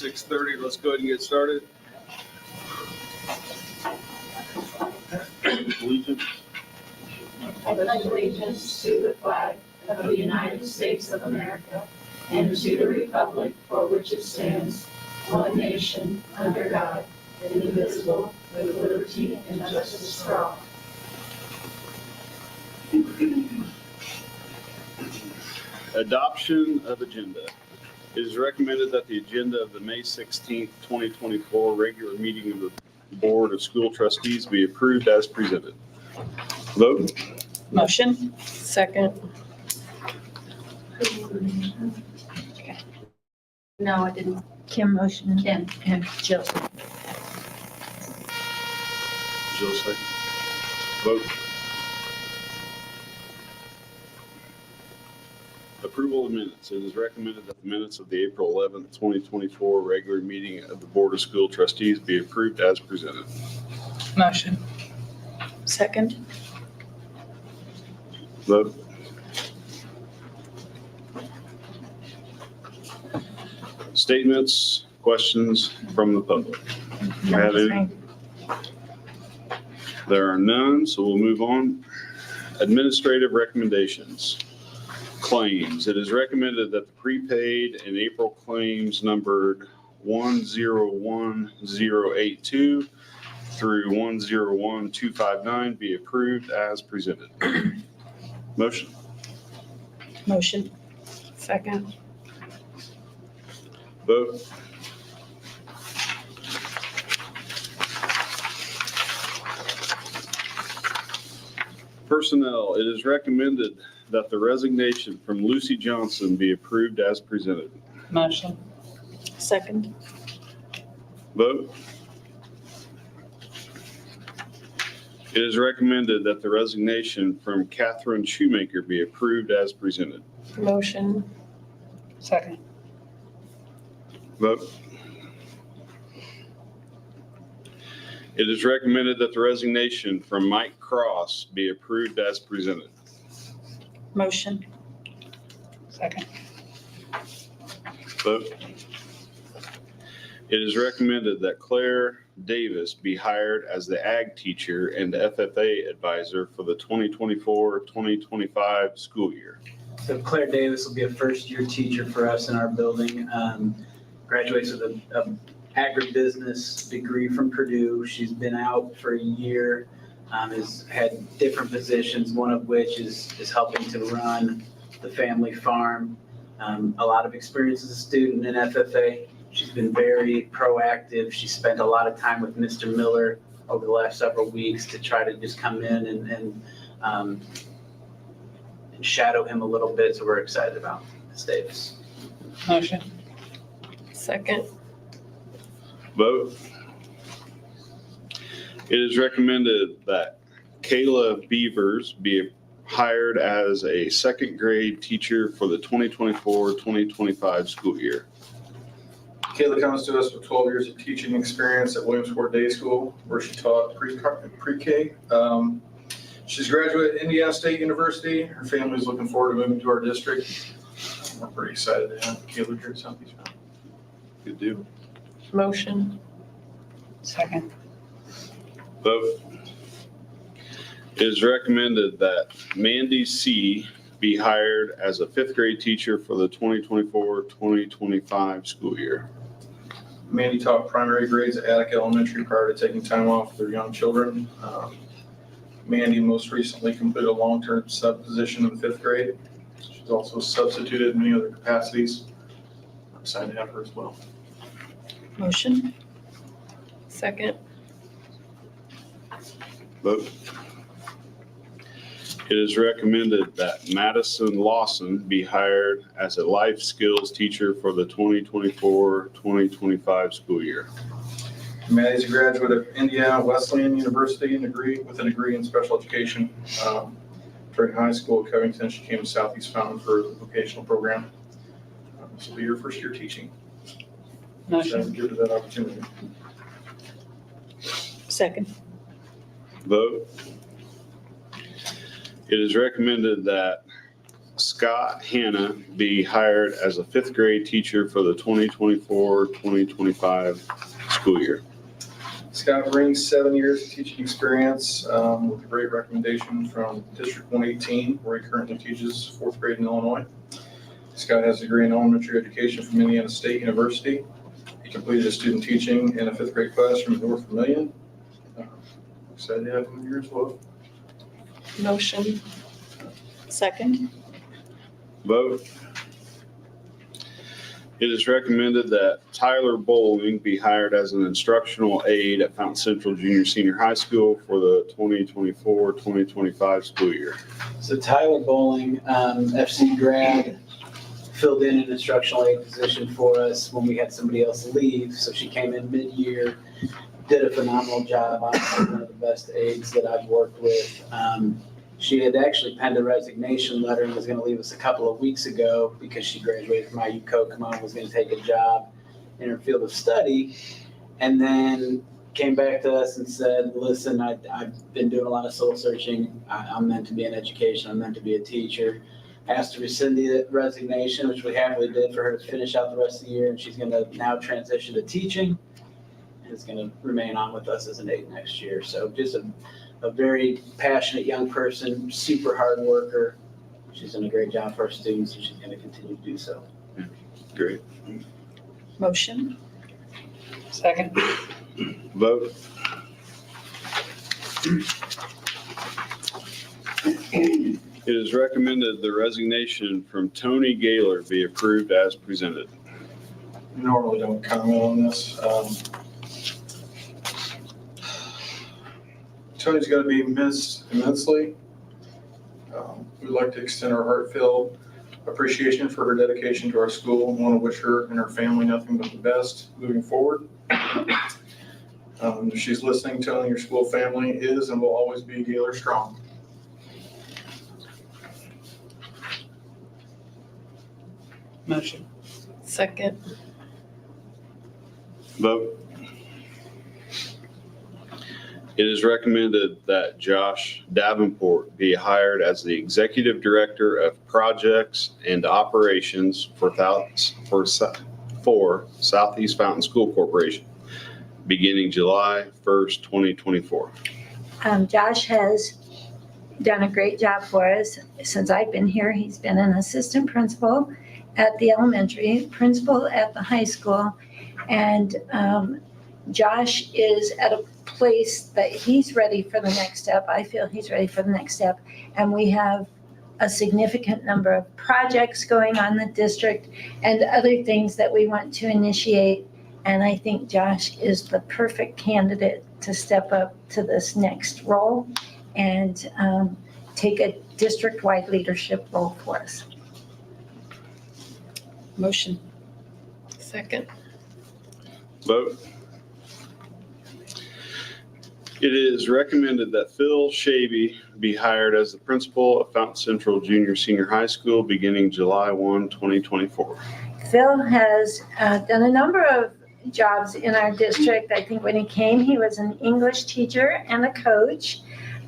6:30. Let's go ahead and get started. Allegiance. I pledge allegiance to the flag of the United States of America and to the republic for which it stands, one nation, under God, indivisible, with liberty and justice for all. Adoption of agenda. It is recommended that the agenda of the May 16th, 2024 regular meeting of the Board of School Trustees be approved as presented. Vote. Motion. Second. No, I didn't. Kim motion. Kim. And Jill. Jill second. Vote. Approval of minutes. It is recommended that the minutes of the April 11th, 2024 regular meeting of the Board of School Trustees be approved as presented. Motion. Second. Vote. Statements, questions from the public? Do you have any? There are none, so we'll move on. Administrative recommendations. Claims. It is recommended that the prepaid and April claims numbered 101082 through 101259 be approved as presented. Motion. Motion. Second. Vote. Personnel. It is recommended that the resignation from Lucy Johnson be approved as presented. Motion. Second. Vote. It is recommended that the resignation from Catherine Shoemaker be approved as presented. Motion. Second. Vote. It is recommended that the resignation from Mike Cross be approved as presented. Motion. Second. Vote. It is recommended that Claire Davis be hired as the ag teacher and FFA advisor for the 2024-2025 school year. So Claire Davis will be a first-year teacher for us in our building. Graduates with an agribusiness degree from Purdue. She's been out for a year, has had different positions, one of which is helping to run the family farm. A lot of experience as a student in FFA. She's been very proactive. She spent a lot of time with Mr. Miller over the last several weeks to try to just come in and shadow him a little bit. So we're excited about Ms. Davis. Motion. Second. Vote. It is recommended that Kayla Beavers be hired as a second grade teacher for the 2024-2025 school year. Kayla comes to us with 12 years of teaching experience at Williamsport Day School, where she taught pre-K. She's a graduate at Indiana State University. Her family is looking forward to moving to our district. We're pretty excited to have Kayla here at Southeast Mountain. Good deal. Motion. Second. Vote. It is recommended that Mandy C. be hired as a fifth grade teacher for the 2024-2025 school year. Mandy taught primary grades at Attica Elementary prior to taking time off with their young children. Mandy most recently completed a long-term sub position in the fifth grade. She's also substituted in many other capacities. I'm excited to have her as well. Motion. Second. Vote. It is recommended that Madison Lawson be hired as a life skills teacher for the 2024-2025 school year. Maddie's a graduate of Indiana Wesleyan University and with a degree in special education. During high school at Covington, she came to Southeast Mountain for the vocational program. This will be her first year teaching. Motion. Give her that opportunity. Second. Vote. It is recommended that Scott Hanna be hired as a fifth grade teacher for the 2024-2025 school year. Scott brings 7 years of teaching experience with a great recommendation from District 118, where he currently teaches fourth grade in Illinois. Scott has a degree in elementary education from Indiana State University. He completed his student teaching in a fifth grade classroom at North Vermillion. Excited to have him here as well. Motion. Second. Vote. It is recommended that Tyler Bowling be hired as an instructional aide at Fountain Central Junior Senior High School for the 2024-2025 school year. So Tyler Bowling, FC grad, filled in an instructional aide position for us when we had somebody else leave. So she came in mid-year, did a phenomenal job. Honestly, one of the best aides that I've worked with. She had actually penned a resignation letter and was going to leave us a couple of weeks ago because she graduated from IU Kokomo and was going to take a job in her field of study. And then came back to us and said, listen, I've been doing a lot of soul searching. I'm meant to be in education. I'm meant to be a teacher. Asked to rescind the resignation, which we happily did for her to finish out the rest of the year. And she's going to now transition to teaching and is going to remain on with us as an aide next year. So just a very passionate young person, super hard worker. She's done a great job for our students and she's going to continue to do so. Great. Motion. Second. Vote. It is recommended the resignation from Tony Gaylor be approved as presented. We normally don't comment on this. Tony's going to be missed immensely. We'd like to extend our heartfelt appreciation for her dedication to our school and want to wish her and her family nothing but the best moving forward. If she's listening, Tony, your school family is and will always be Gaylor strong. Motion. Second. Vote. It is recommended that Josh Davenport be hired as the Executive Director of Projects and Operations for Southeast Fountain School Corporation, beginning July 1st, 2024. Josh has done a great job for us since I've been here. He's been an assistant principal at the elementary, principal at the high school, and Josh is at a place that he's ready for the next step. I feel he's ready for the next step. And we have a significant number of projects going on in the district and other things that we want to initiate. And I think Josh is the perfect candidate to step up to this next role and take a district-wide leadership role for us. Motion. Second. Vote. It is recommended that Phil Shavy be hired as the principal of Fountain Central Junior Senior High School beginning July 1, 2024. Phil has done a number of jobs in our district. I think when he came, he was an English teacher and a coach.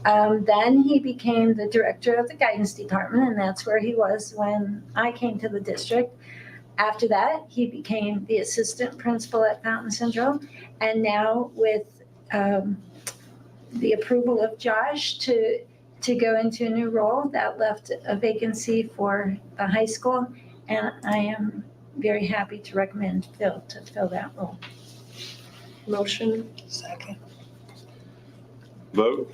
Then he became the director of the guidance department, and that's where he was when I came to the district. After that, he became the assistant principal at Fountain Central, and now with the approval of Josh to go into a new role, that left a vacancy for the high school, and I am very happy to recommend Phil to fill that role. Motion. Second. Vote.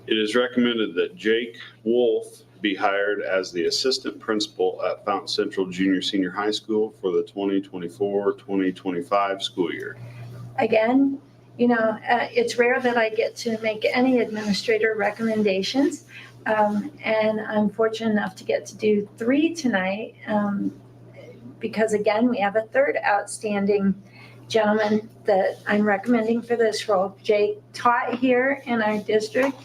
It is recommended that Jake Wolf be hired as the assistant principal at Fountain Central Junior Senior High School for the 2024-2025 school year. Again, it's rare that I get to make any administrator recommendations. And I'm fortunate enough to get to do 3 tonight because, again, we have a third outstanding gentleman that I'm recommending for this role. Jake taught here in our district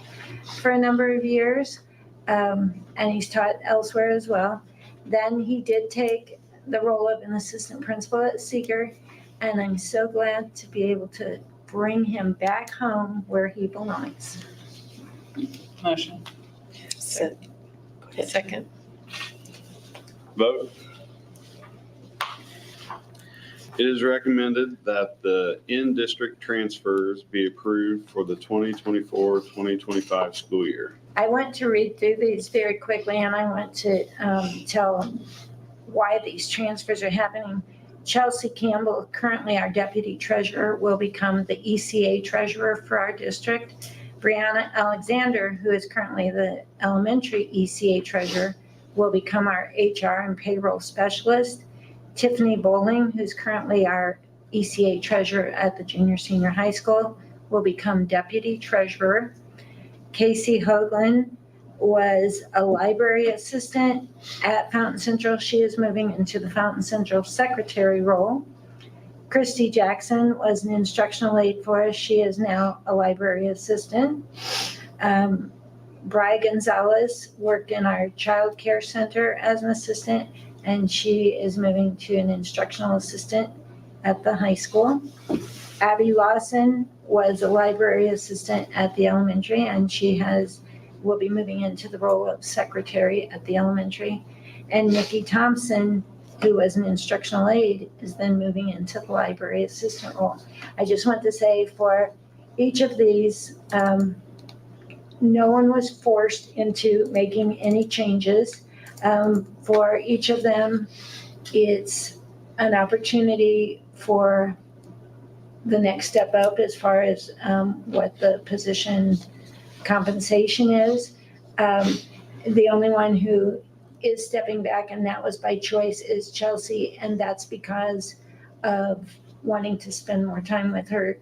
for a number of years, and he's taught elsewhere as well. Then he did take the role of an assistant principal at Seeger, and I'm so glad to be able to bring him back home where he belongs. Motion. Second. Vote. It is recommended that the in-district transfers be approved for the 2024-2025 school year. I want to read through these very quickly, and I want to tell why these transfers are happening. Chelsea Campbell, currently our deputy treasurer, will become the ECA treasurer for our district. Brianna Alexander, who is currently the elementary ECA treasurer, will become our HR and payroll specialist. Tiffany Bowling, who's currently our ECA treasurer at the junior senior high school, will become deputy treasurer. Casey Hoagland was a library assistant at Fountain Central. She is moving into the Fountain Central secretary role. Christy Jackson was an instructional aide for us. She is now a library assistant. Bri Gonzalez worked in our child care center as an assistant, and she is moving to an instructional assistant at the high school. Abby Lawson was a library assistant at the elementary, and she will be moving into the role of secretary at the elementary. And Nikki Thompson, who was an instructional aide, is then moving into the library assistant role. I just want to say for each of these, no one was forced into making any changes. For each of them, it's an opportunity for the next step up as far as what the position compensation is. The only one who is stepping back, and that was by choice, is Chelsea, and that's because of wanting to spend more time with her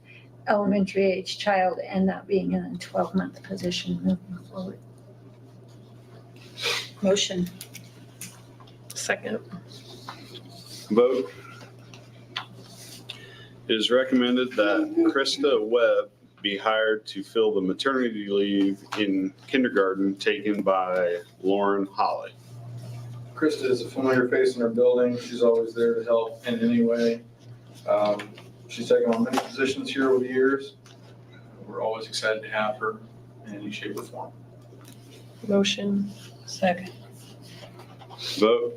elementary age child and not being in a 12-month position moving forward. Motion. Second. Vote. It is recommended that Krista Webb be hired to fill the maternity leave in kindergarten taken by Lauren Holly. Krista is a familiar face in our building. She's always there to help in any way. She's taken on many positions here over the years. We're always excited to have her in any shape or form. Motion. Second. Vote.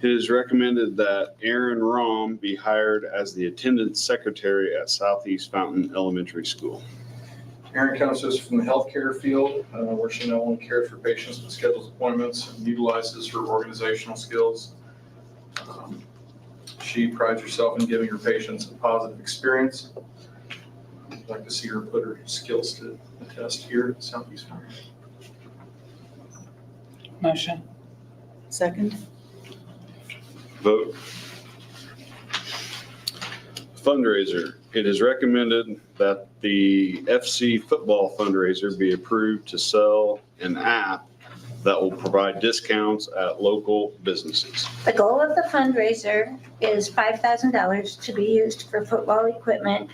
It is recommended that Aaron Rom be hired as the attendance secretary at Southeast Fountain Elementary School. Erin comes to us from the healthcare field, where she not only cares for patients but schedules appointments and utilizes her organizational skills. She prides herself in giving her patients a positive experience. I'd like to see her put her skills to the test here at Southeast Fountain. Motion. Second. Vote. Fundraiser. It is recommended that the FC football fundraiser be approved to sell an app that will provide discounts at local businesses. The goal of the fundraiser is $5,000 to be used for football equipment.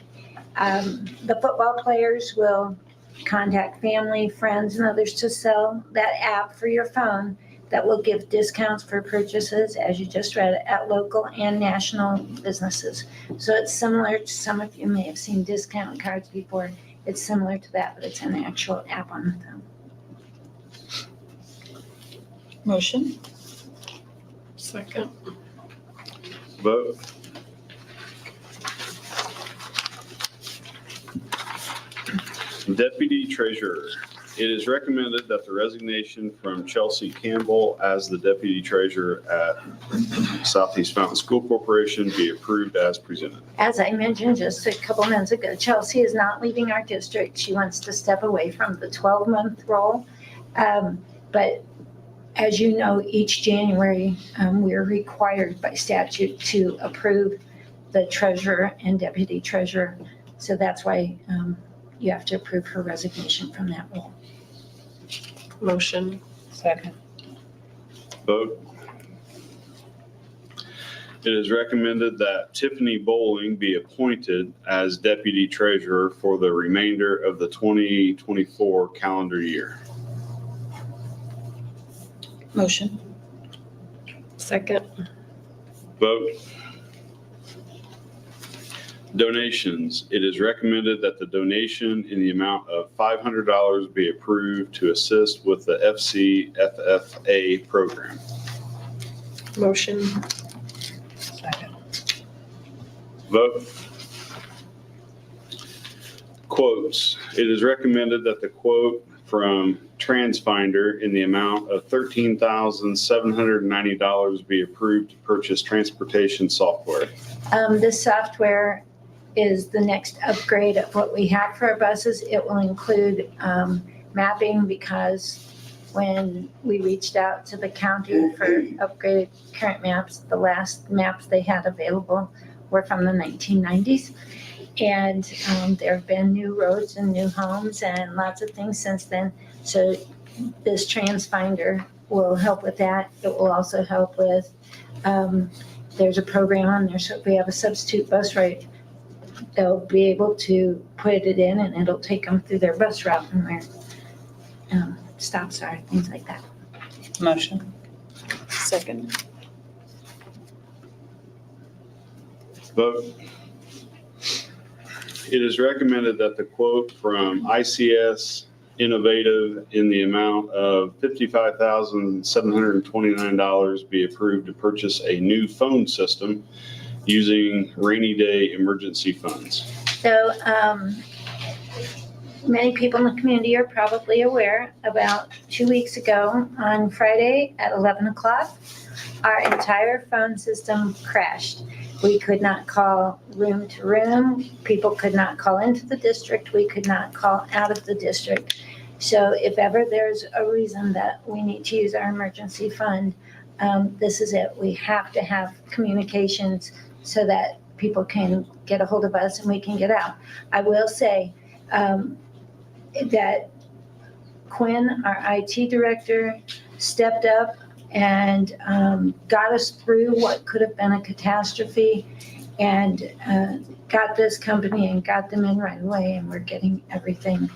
The football players will contact family, friends, and others to sell that app for your phone that will give discounts for purchases, as you just read, at local and national businesses. So it's similar to, some of you may have seen discount cards before. It's similar to that, but it's an actual app on the phone. Motion. Second. Vote. Deputy Treasurer. It is recommended that the resignation from Chelsea Campbell as the Deputy Treasurer at Southeast Fountain School Corporation be approved as presented. As I mentioned just a couple minutes ago, Chelsea is not leaving our district. She wants to step away from the 12-month role. But as you know, each January, we're required by statute to approve the treasurer and deputy treasurer. So that's why you have to approve her resignation from that role. Motion. Second. Vote. It is recommended that Tiffany Bowling be appointed as Deputy Treasurer for the remainder of the 2024 calendar year. Motion. Second. Vote. Donations. It is recommended that the donation in the amount of $500 be approved to assist with the FCFFA program. Motion. Second. Vote. Quotes. It is recommended that the quote from TransFinder in the amount of $13,790 be approved to purchase transportation software. This software is the next upgrade of what we have for our buses. It will include mapping, because when we reached out to the county for upgraded current maps, the last maps they had available were from the 1990s. And there have been new roads and new homes and lots of things since then. So this TransFinder will help with that. It will also help with, there's a program on there, so if we have a substitute bus ride, they'll be able to put it in and it'll take them through their bus route and where stops are, things like that. Motion. Second. Vote. It is recommended that the quote from ICS Innovative in the amount of $55,729 be approved to purchase a new phone system using rainy day emergency funds. So many people in the community are probably aware, about 2 weeks ago on Friday at 11 o'clock, our entire phone system crashed. We could not call room to room. People could not call into the district. We could not call out of the district. So if ever there's a reason that we need to use our emergency fund, this is it. We have to have communications so that people can get a hold of us and we can get out. I will say that Quinn, our IT director, stepped up and got us through what could have been a catastrophe, and got this company and got them in right away, and we're getting everything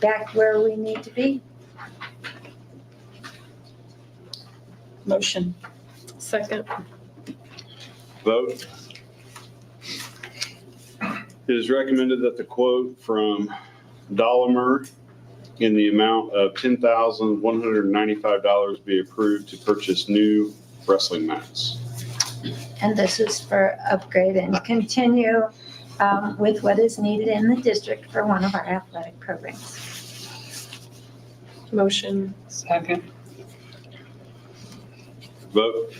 back where we need to be. Motion. Second. Vote. It is recommended that the quote from Dolomer in the amount of $10,195 be approved to purchase new wrestling mats. And this is for upgrade and continue with what is needed in the district for one of our athletic programs. Motion. Second. Vote.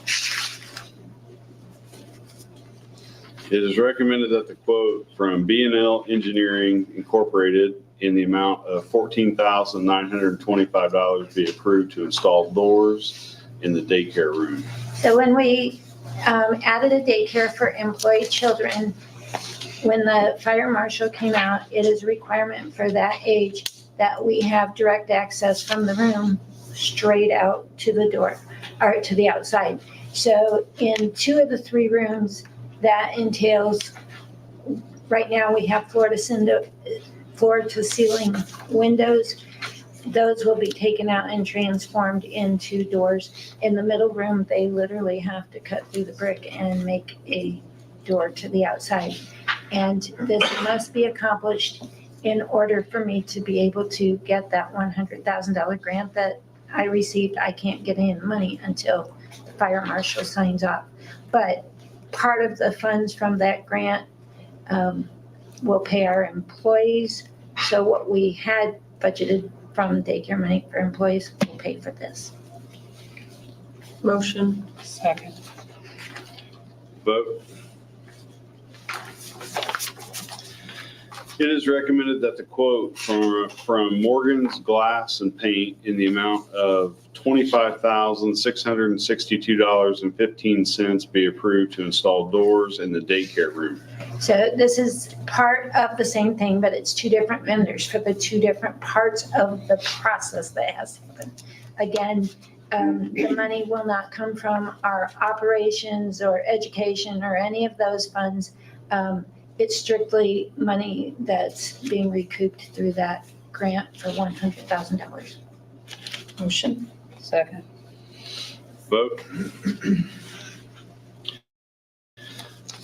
It is recommended that the quote from B&L Engineering Incorporated in the amount of $14,925 be approved to install doors in the daycare room. So when we added a daycare for employee children, when the fire marshal came out, it is a requirement for that age that we have direct access from the room straight out to the door, or to the outside. So in 2 of the 3 rooms, that entails, right now we have floor to ceiling windows. Those will be taken out and transformed into doors. In the middle room, they literally have to cut through the brick and make a door to the outside. And this must be accomplished in order for me to be able to get that $100,000 grant that I received. I can't get any money until the fire marshal signs off. But part of the funds from that grant will pay our employees. So what we had budgeted from daycare money for employees will pay for this. Motion. Second. Vote. It is recommended that the quote from Morgan's Glass and Paint in the amount of $25,662.15 be approved to install doors in the daycare room. So this is part of the same thing, but it's 2 different vendors for the 2 different parts of the process that has to happen. Again, the money will not come from our operations or education or any of those funds. It's strictly money that's being recouped through that grant for $100,000. Motion. Second. Vote.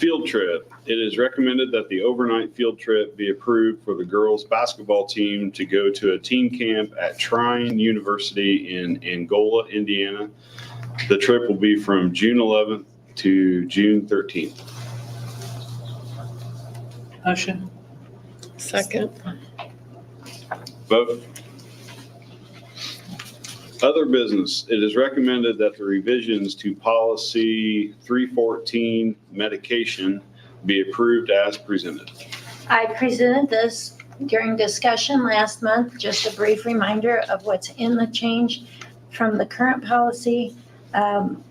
Field trip. It is recommended that the overnight field trip be approved for the girls' basketball team to go to a team camp at Trine University in Angola, Indiana. The trip will be from June 11th to June 13th. Motion. Second. Vote. Other business, it is recommended that the revisions to policy 314 medication be approved as presented. I presented this during discussion last month, just a brief reminder of what's in the change from the current policy. And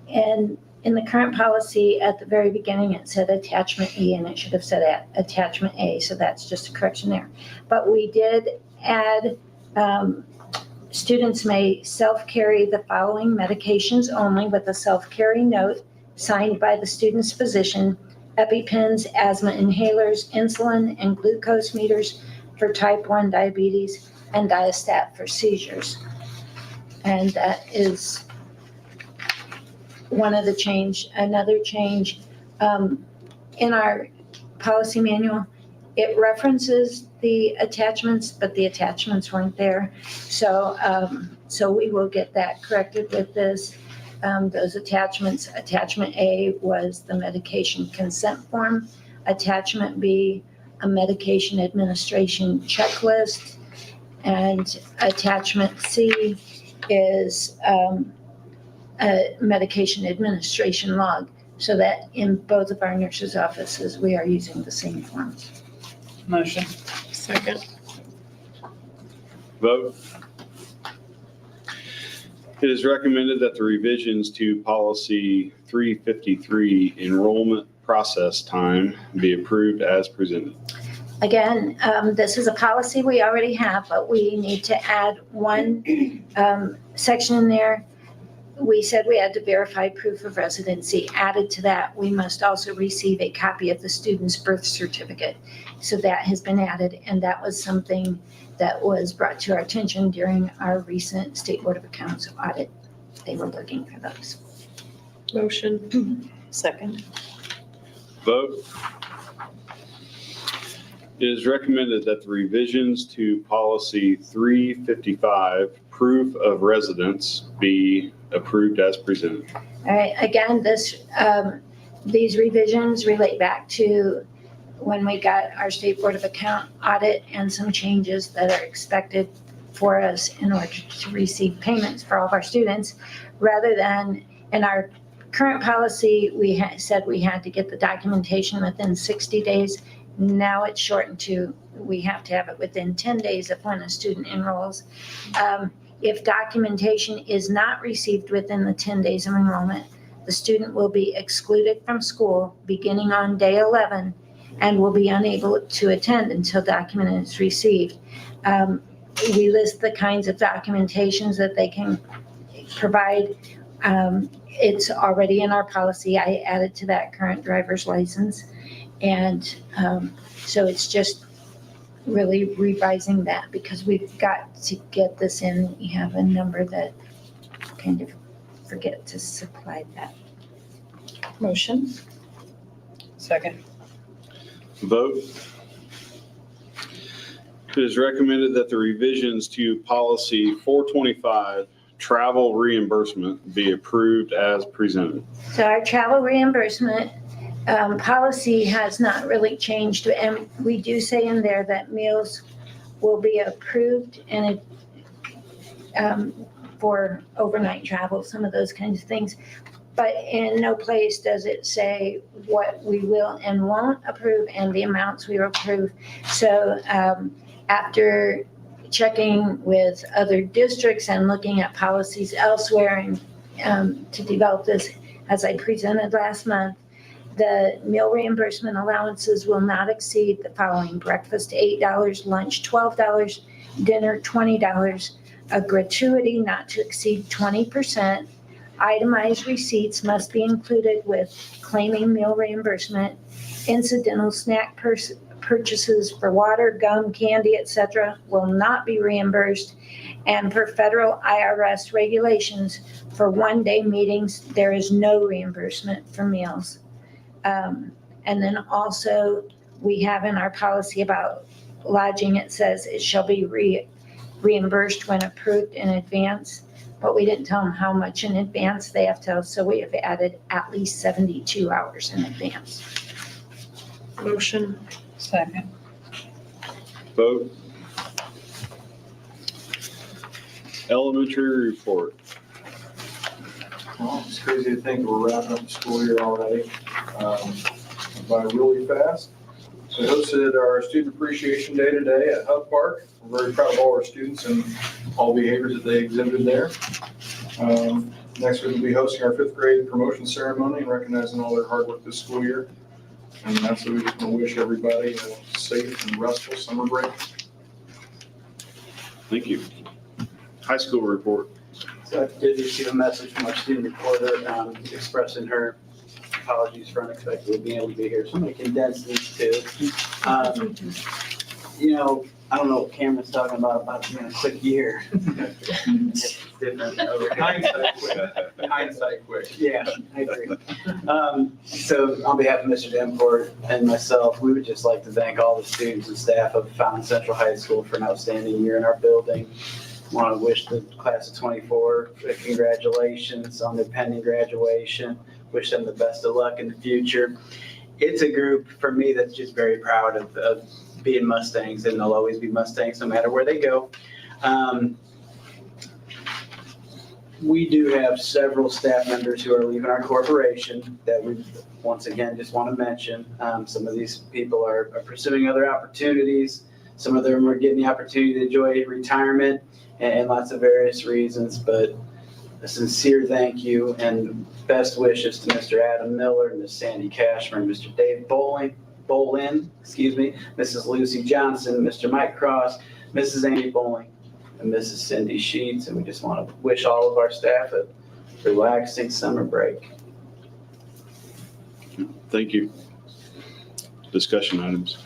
in the current policy, at the very beginning, it said attachment E, and it should have said attachment A, so that's just a correction there. But we did add, students may self-carry the following medications only with a self-carry note signed by the student's physician: EpiPens, asthma inhalers, insulin and glucose meters for type 1 diabetes, and Diastat for seizures. And that is one of the change. Another change, in our policy manual, it references the attachments, but the attachments weren't there. So we will get that corrected with this. Those attachments, attachment A was the medication consent form. Attachment B, a medication administration checklist. And attachment C is a medication administration log, so that in both of our nurses' offices, we are using the same forms. Motion. Second. Vote. It is recommended that the revisions to policy 353 enrollment process time be approved as presented. Again, this is a policy we already have, but we need to add one section in there. We said we had to verify proof of residency. Added to that, we must also receive a copy of the student's birth certificate. So that has been added, and that was something that was brought to our attention during our recent State Board of Accounts audit. They were looking for those. Motion. Second. Vote. It is recommended that the revisions to policy 355 proof of residence be approved as presented. All right, again, these revisions relate back to when we got our State Board of Account audit and some changes that are expected for us in order to receive payments for all of our students. Rather than in our current policy, we said we had to get the documentation within 60 days. Now it's shortened to, we have to have it within 10 days of when a student enrolls. If documentation is not received within the 10 days of enrollment, the student will be excluded from school beginning on day 11 and will be unable to attend until document is received. We list the kinds of documentations that they can provide. It's already in our policy. I added to that current driver's license. And so it's just really revising that because we've got to get this in. We have a number that kind of forget to supply that. Motion. Second. Vote. It is recommended that the revisions to policy 425 travel reimbursement be approved as presented. So our travel reimbursement policy has not really changed, and we do say in there that meals will be approved and for overnight travel, some of those kinds of things. But in no place does it say what we will and won't approve and the amounts we will approve. So after checking with other districts and looking at policies elsewhere and to develop this, as I presented last month, the meal reimbursement allowances will not exceed the following: breakfast $8, lunch $12, dinner $20, a gratuity not to exceed 20%. Itemized receipts must be included with claiming meal reimbursement. Incidental snack purchases for water, gum, candy, etc. will not be reimbursed. And per federal IRS regulations, for one-day meetings, there is no reimbursement for meals. And then also, we have in our policy about lodging, it says it shall be reimbursed when approved in advance, but we didn't tell them how much in advance they have to, so we have added at least 72 hours in advance. Motion. Second. Vote. Elementary report. Well, it's crazy to think we're wrapping up the school year already, by really fast. So we hosted our Student Appreciation Day today at Hub Park. We're very proud of all our students and all behaviors that they exhibited there. Next week we'll be hosting our 5th grade promotion ceremony and recognizing all their hard work this school year. And that's what we just want to wish everybody a safe and restful summer break. Thank you. High school report. So I did receive a message from our student reporter expressing her apologies for unexpectedly being able to be here. So I'm going to condense these two. I don't know what Cameron's talking about being a quick year. It's different over here. Hindsight quick. Yeah, I agree. So on behalf of Mr. Davenport and myself, we would just like to thank all the students and staff of Fountain Central High School for an outstanding year in our building. Want to wish the class of 24 congratulations on their pending graduation. Wish them the best of luck in the future. It's a group, for me, that's just very proud of being Mustangs, and they'll always be Mustangs no matter where they go. We do have several staff members who are leaving our corporation that we, once again, just want to mention. Some of these people are pursuing other opportunities. Some of them are getting the opportunity to enjoy retirement and lots of various reasons, but a sincere thank you and best wishes to Mr. Adam Miller, Ms. Sandy Cashman, Mr. Dave Bolin, Mrs. Lucy Johnson, Mr. Mike Cross, Mrs. Amy Bowling, and Mrs. Cindy Sheets. And we just want to wish all of our staff a relaxing summer break. Thank you. Discussion items.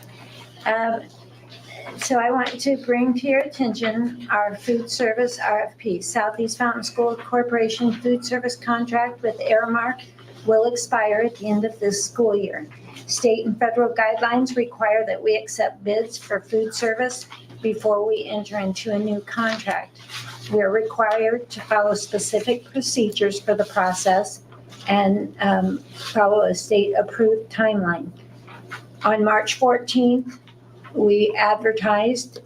So I want to bring to your attention our food service RFP. Southeast Fountain School Corporation food service contract with Aramark will expire at the end of this school year. State and federal guidelines require that we accept bids for food service before we enter into a new contract. We are required to follow specific procedures for the process and follow a state-approved timeline. On March 14th, we advertised,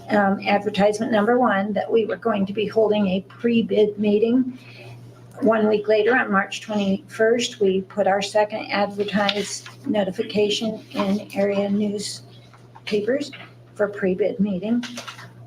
advertisement number 1, that we were going to be holding a pre-bid meeting. 1 week later, on March 21st, we put our second advertised notification in area newspapers for pre-bid meeting.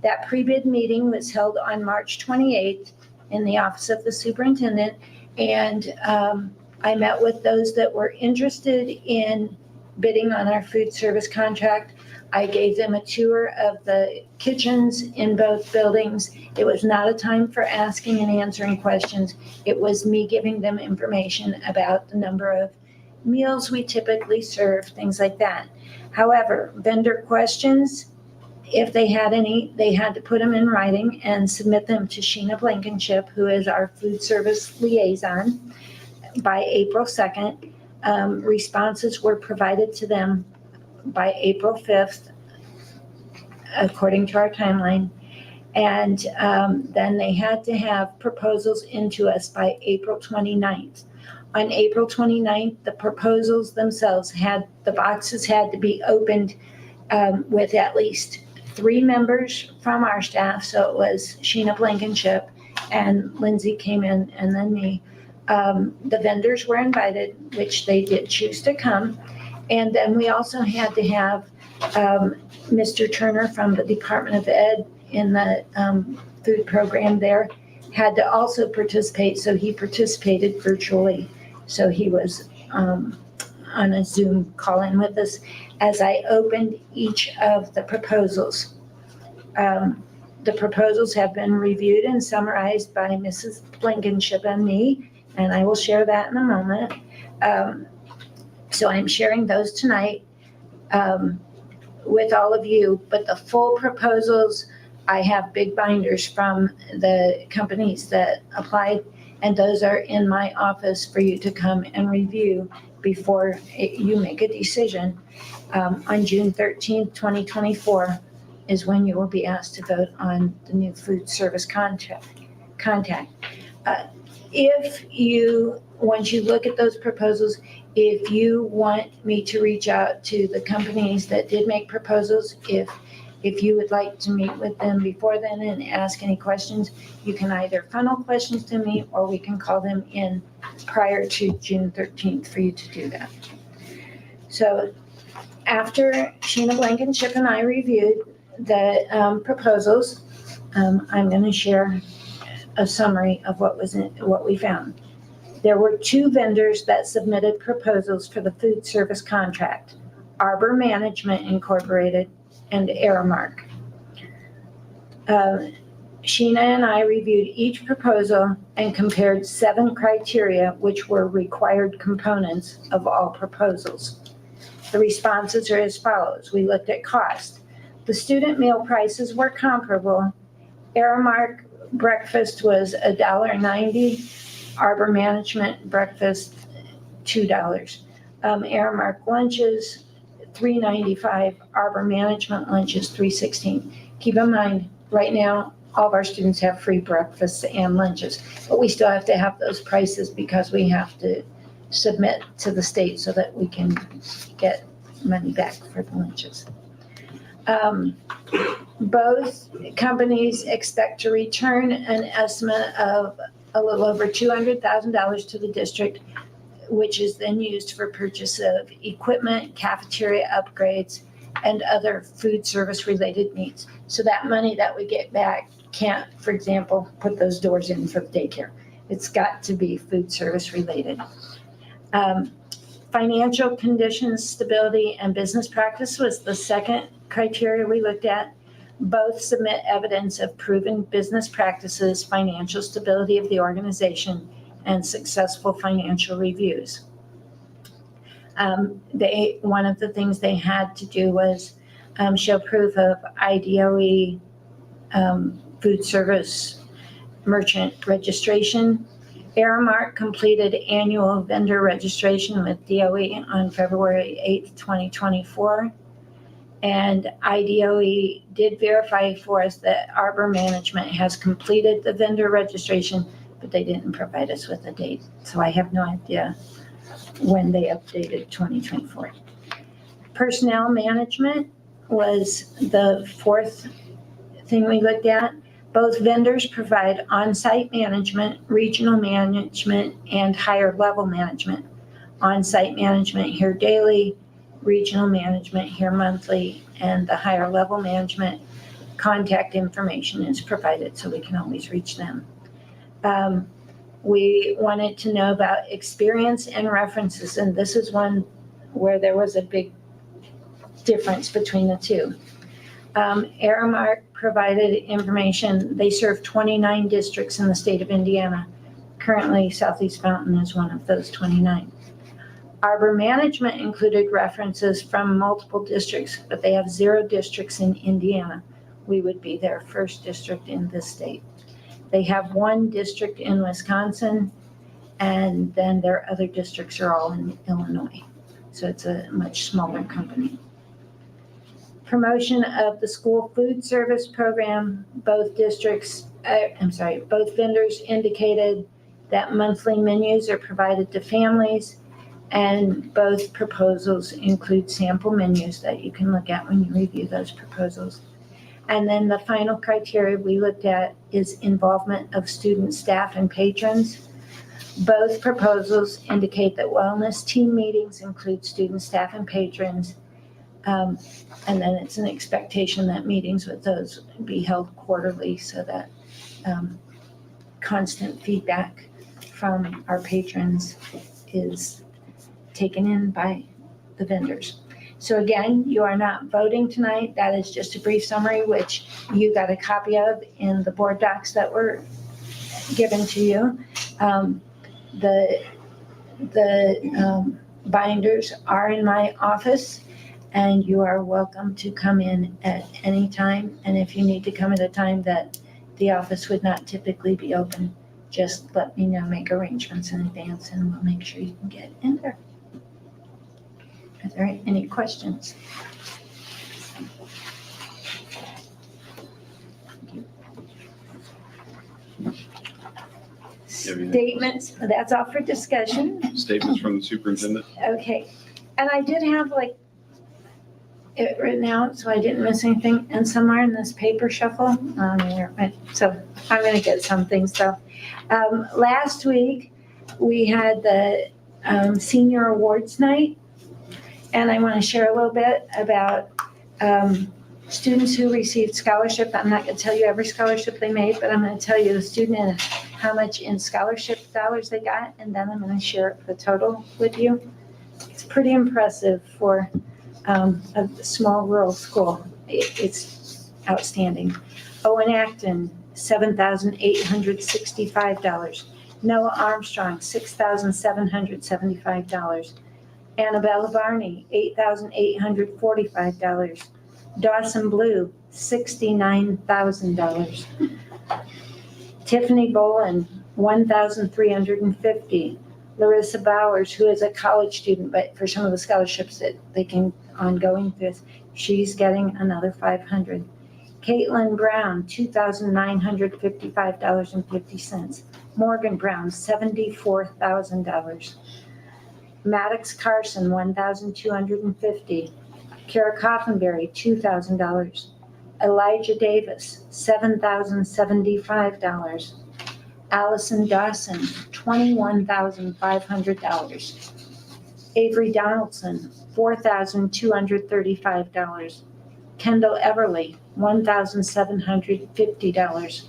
That pre-bid meeting was held on March 28th in the office of the superintendent, and I met with those that were interested in bidding on our food service contract. I gave them a tour of the kitchens in both buildings. It was not a time for asking and answering questions. It was me giving them information about the number of meals we typically serve, things like that. However, vendor questions, if they had any, they had to put them in writing and submit them to Sheena Blankenship, who is our food service liaison, by April 2nd. Responses were provided to them by April 5th, according to our timeline. And then they had to have proposals into us by April 29th. On April 29th, the proposals themselves the boxes had to be opened with at least 3 members from our staff. So it was Sheena Blankenship and Lindsay came in, and then me. The vendors were invited, which they did choose to come. And then we also had to have Mr. Turner from the Department of Ed in the food program there had to also participate. So he participated virtually. So he was on a Zoom call-in with us as I opened each of the proposals. The proposals have been reviewed and summarized by Mrs. Blankenship and me, and I will share that in a moment. So I'm sharing those tonight with all of you, but the full proposals, I have big binders from the companies that applied, and those are in my office for you to come and review before you make a decision. On June 13th, 2024 is when you will be asked to vote on the new food service contact. If you, once you look at those proposals, if you want me to reach out to the companies that did make proposals, if you would like to meet with them before then and ask any questions, you can either funnel questions to me or we can call them in prior to June 13th for you to do that. So after Sheena Blankenship and I reviewed the proposals, I'm going to share a summary of what we found. There were 2 vendors that submitted proposals for the food service contract, Arbor Management Incorporated and Aramark. Sheena and I reviewed each proposal and compared 7 criteria, which were required components of all proposals. The responses are as follows. We looked at cost. The student meal prices were comparable. Aramark breakfast was $1.90. Arbor Management breakfast, $2. Aramark lunches, $3.95. Arbor Management lunches, $3.16. Keep in mind, right now, all of our students have free breakfasts and lunches, but we still have to have those prices because we have to submit to the state so that we can get money back for the lunches. Both companies expect to return an estimate of a little over $200,000 to the district, which is then used for purchase of equipment, cafeteria upgrades, and other food service related needs. So that money that we get back can't, for example, put those doors in for the daycare. It's got to be food service related. Financial conditions, stability, and business practice was the second criteria we looked at. Both submit evidence of proven business practices, financial stability of the organization, and successful financial reviews. One of the things they had to do was show proof of IDOE food service merchant registration. Aramark completed annual vendor registration with DOE on February 8th, 2024. And IDOE did verify for us that Arbor Management has completed the vendor registration, but they didn't provide us with a date. So I have no idea when they updated 2024. Personnel management was the 4th thing we looked at. Both vendors provide on-site management, regional management, and higher level management. On-site management here daily, regional management here monthly, and the higher level management contact information is provided so we can always reach them. We wanted to know about experience and references, and this is one where there was a big difference between the two. Aramark provided information. They serve 29 districts in the state of Indiana. Currently, Southeast Mountain is one of those 29. Arbor Management included references from multiple districts, but they have 0 districts in Indiana. We would be their first district in this state. They have 1 district in Wisconsin, and then their other districts are all in Illinois. So it's a much smaller company. Promotion of the school food service program. Both vendors indicated that monthly menus are provided to families, and both proposals include sample menus that you can look at when you review those proposals. And then the final criteria we looked at is involvement of student, staff, and patrons. Both proposals indicate that wellness team meetings include student, staff, and patrons. And then it's an expectation that meetings with those be held quarterly so that constant feedback from our patrons is taken in by the vendors. So again, you are not voting tonight. That is just a brief summary, which you got a copy of in the board docs that were given to you. The binders are in my office, and you are welcome to come in at any time. And if you need to come at a time that the office would not typically be open, just let me know, make arrangements in advance, and we'll make sure you can get in there. there any questions? Statements, that's all for discussion. Statements from the superintendent. Okay, and I did have like it written out, so I didn't miss anything. And somewhere in this paper shuffle, so I'm gonna get some things though. Last week, we had the senior awards night. And I wanna share a little bit about students who received scholarship. I'm not gonna tell you every scholarship they made, but I'm gonna tell you the student and how much in scholarship dollars they got, and then I'm gonna share the total with you. It's pretty impressive for a small rural school. It's outstanding. Owen Acton, $7,865. Noah Armstrong, $6,775. Annabella Varney, $8,845. Dawson Blue, $69,000. Tiffany Bolin, $1,350. Larissa Bowers, who is a college student, but for some of the scholarships that they can ongoing through this, she's getting another $500. Caitlin Brown, $2,955.50. Morgan Brown, $74,000. Maddox Carson, $1,250. Kara Coffenberry, $2,000. Elijah Davis, $7,075. Allison Dawson, $21,500. Avery Donaldson, $4,235. Kendall Everly, $1,750.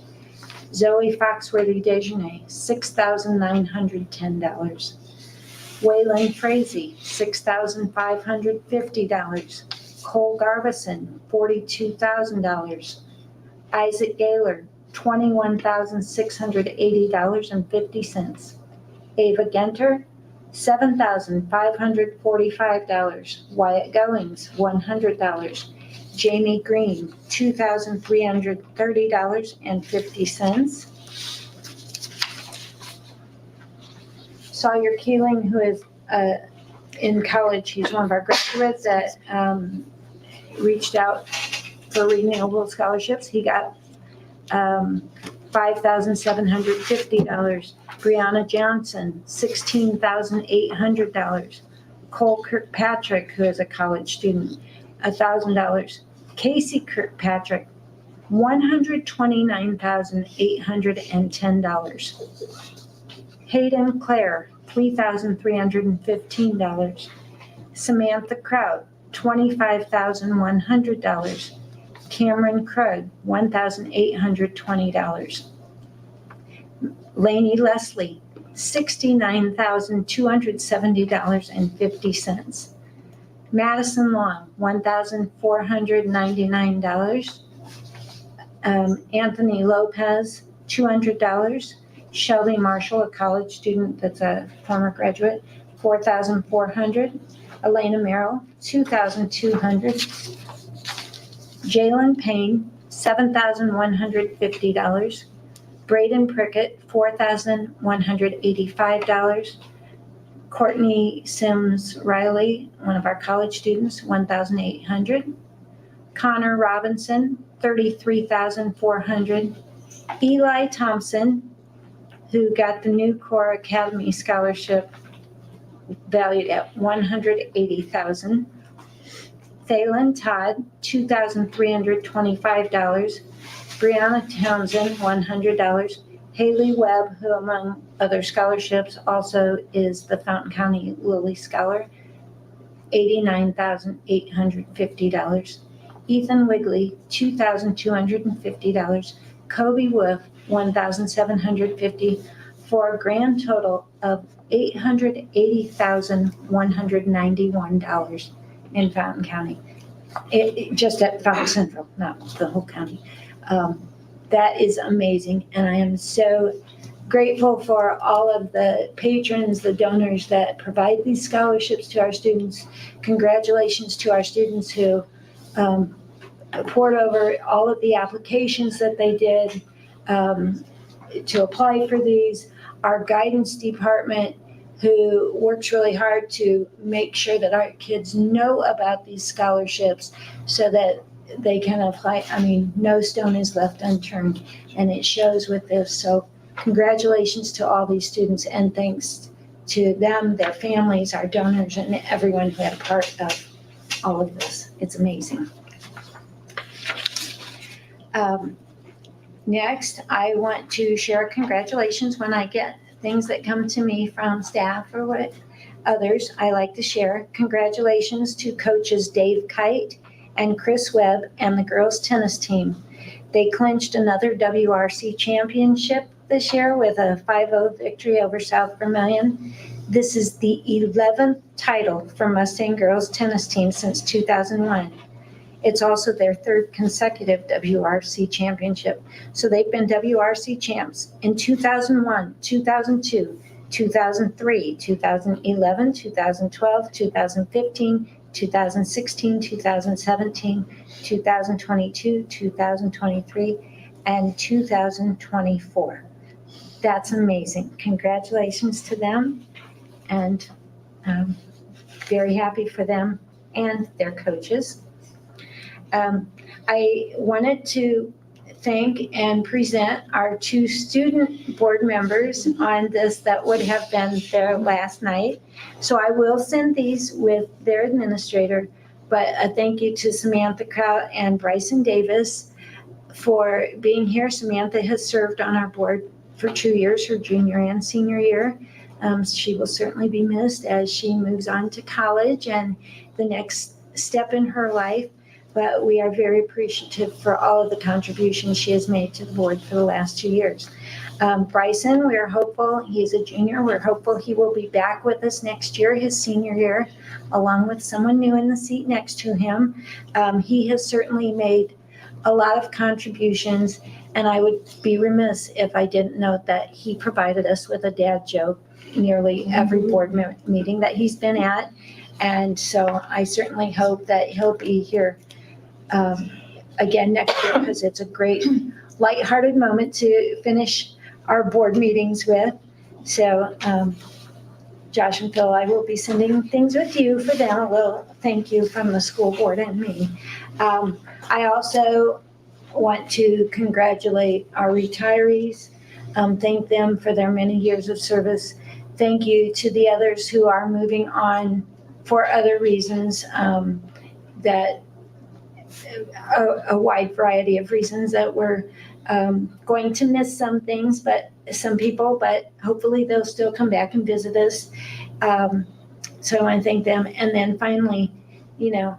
Zoe Foxworthy Dejanay, $6,910. Waylon Frazee, $6,550. Cole Garbison, $42,000. Isaac Gaylor, $21,680.50. Ava Genter, $7,545. Wyatt Goings, $100. Jamie Green, $2,330.50. Sawyer Keeling, who is in college, he's one of our graduates that reached out for renewable scholarships. He got $5,750. Brianna Johnson, $16,800. Cole Kirkpatrick, who is a college student, $1,000. Casey Kirkpatrick, $129,810. Hayden Clare, $3,315. Samantha Kraut, $25,100. Cameron Krug, $1,820. Lainey Leslie, $69,270.50. Madison Long, $1,499. Anthony Lopez, $200. Shelby Marshall, a college student that's a former graduate, $4,400. Elena Merrill, $2,200. Jalen Payne, $7,150. Braden Prickett, $4,185. Courtney Sims Riley, one of our college students, $1,800. Connor Robinson, $33,400. Eli Thompson, who got the New Core Academy Scholarship valued at $180,000. Thalen Todd, $2,325. Brianna Townsend, $100. Haley Webb, who among other scholarships also is the Fountain County Lilly Scholar, $89,850. Ethan Wigley, $2,250. Kobe Wolf, $1,750, for a grand total of $880,191 in Fountain County. Just at Fountain Central, not the whole county. That is amazing, and I am so grateful for all of the patrons, the donors that provide these scholarships to our students. Congratulations to our students who poured over all of the applications that they did to apply for these. Our guidance department who works really hard to make sure that our kids know about these scholarships so that they can apply. I mean, no stone is left unturned, and it shows with this. So congratulations to all these students, and thanks to them, their families, our donors, and everyone who had a part of all of this. It's amazing. Next, I want to share congratulations when I get things that come to me from staff or what others I like to share. Congratulations to coaches Dave Kite and Chris Webb and the girls tennis team. They clinched another WRC championship this year with a 5-0 victory over South Vermillion. This is the 11th title for Mustang girls tennis team since 2001. It's also their third consecutive WRC championship. So they've been WRC champs in 2001, 2002, 2003, 2011, 2012, 2015, 2016, 2017, 2022, 2023, and 2024. That's amazing. Congratulations to them, and very happy for them and their coaches. I wanted to thank and present our 2 student board members on this that would have been there last night. So I will send these with their administrator, but a thank you to Samantha Kraut and Bryson Davis for being here. Samantha has served on our board for 2 years, her junior and senior year. She will certainly be missed as she moves on to college and the next step in her life. But we are very appreciative for all of the contributions she has made to the board for the last 2 years. Bryson, we are hopeful, he's a junior, we're hopeful he will be back with us next year, his senior year, along with someone new in the seat next to him. He has certainly made a lot of contributions, and I would be remiss if I didn't note that he provided us with a dad joke nearly every board meeting that he's been at. And so I certainly hope that he'll be here again next year, because it's a great lighthearted moment to finish our board meetings with. So Josh and Phil, I will be sending things with you for them, a little thank you from the school board and me. I also want to congratulate our retirees, thank them for their many years of service. Thank you to the others who are moving on for other reasons, that a wide variety of reasons that we're going to miss some things, but some people, but hopefully they'll still come back and visit us. So I want to thank them. And then finally, we're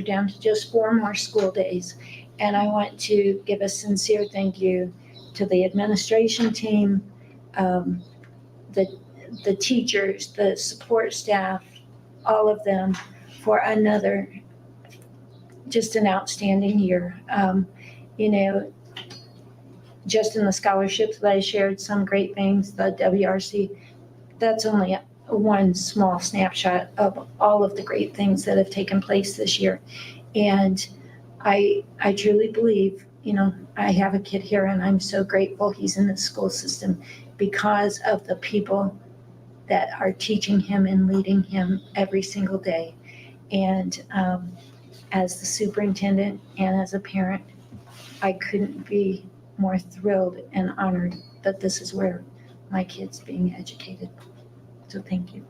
down to just 4 more school days. And I want to give a sincere thank you to the administration team, the teachers, the support staff, all of them, for another, just an outstanding year. Just in the scholarships that I shared, some great things, the WRC, that's only one small snapshot of all of the great things that have taken place this year. And I truly believe, I have a kid here and I'm so grateful he's in the school system because of the people that are teaching him and leading him every single day. And as the superintendent and as a parent, I couldn't be more thrilled and honored that this is where my kid's being educated. So thank you.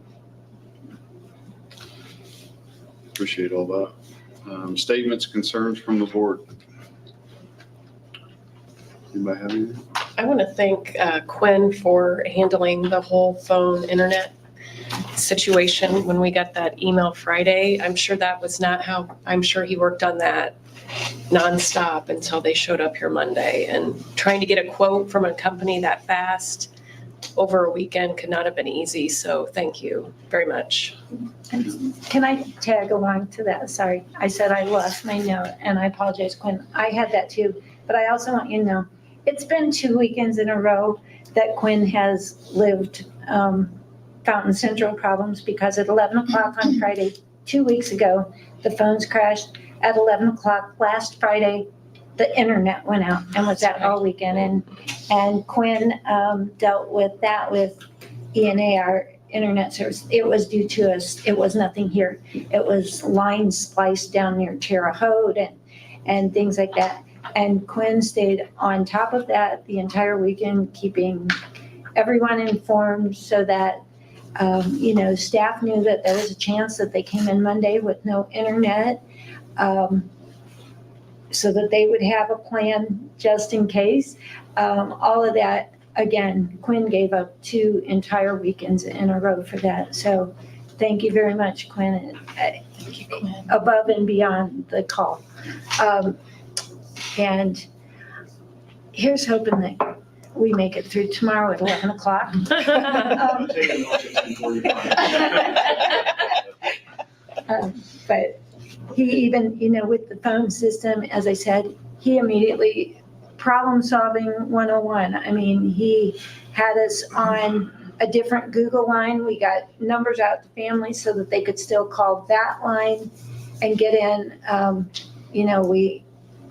Appreciate all that. Statements, concerns from the board. Anybody have anything? I want to thank Quinn for handling the whole phone internet situation when we got that email Friday. I'm sure that was not how, I'm sure he worked on that nonstop until they showed up here Monday. And trying to get a quote from a company that fast over a weekend could not have been easy. So thank you very much. And can I tag along to that? Sorry, I said I lost my note and I apologize, Quinn. I had that too, but I also want you to know, it's been 2 weekends in a row that Quinn has lived Fountain Central problems, because at 11 o'clock on Friday, 2 weeks ago, the phones crashed. At 11 o'clock last Friday, the internet went out and was out all weekend. And Quinn dealt with that with ENA, our internet service, it was due to us, it was nothing here. It was lines spliced down near Terre Haute and things like that. And Quinn stayed on top of that the entire weekend, keeping everyone informed so that, staff knew that there was a chance that they came in Monday with no internet, so that they would have a plan just in case. All of that, again, Quinn gave up 2 entire weekends in a row for that. So thank you very much, Quinn, above and beyond the call. And here's hoping that we make it through tomorrow at 11 o'clock. I'm taking lunch at 10:45. But he even, with the phone system, as I said, he immediately, problem solving 101. I mean, he had us on a different Google line. We got numbers out to families so that they could still call that line and get in, we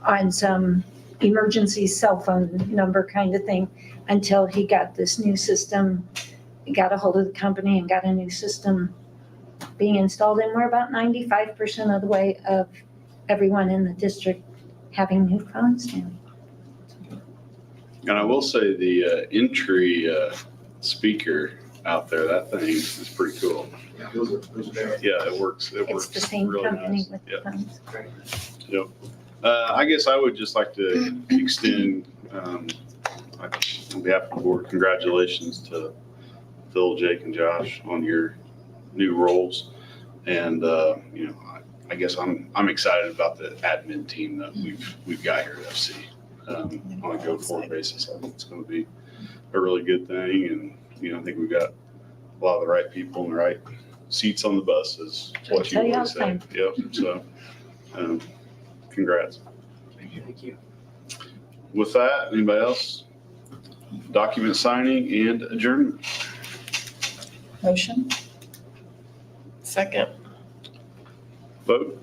on some emergency cell phone number kind of thing until he got this new system, got a hold of the company and got a new system being installed. And we're about 95% of the way of everyone in the district having new phones now. And I will say the entry speaker out there, that thing is pretty cool. Yeah, those are bad. Yeah, it works. It It's works the same really company nice. with Yeah. the phones. I guess I would just like to extend, on behalf of the board, congratulations to Phil, Jake, and Josh on your new roles. And, I guess I'm excited about the admin team that we've got here at FC. On a go-forward basis, I think it's going to be a really good thing. And, I think we've got a lot of the right people in the right seats on the bus, is what you Tell you all always the say. time. Yep, so, congrats. Thank you. With that, anybody else? Document signing and adjournment. Motion? Second. Vote.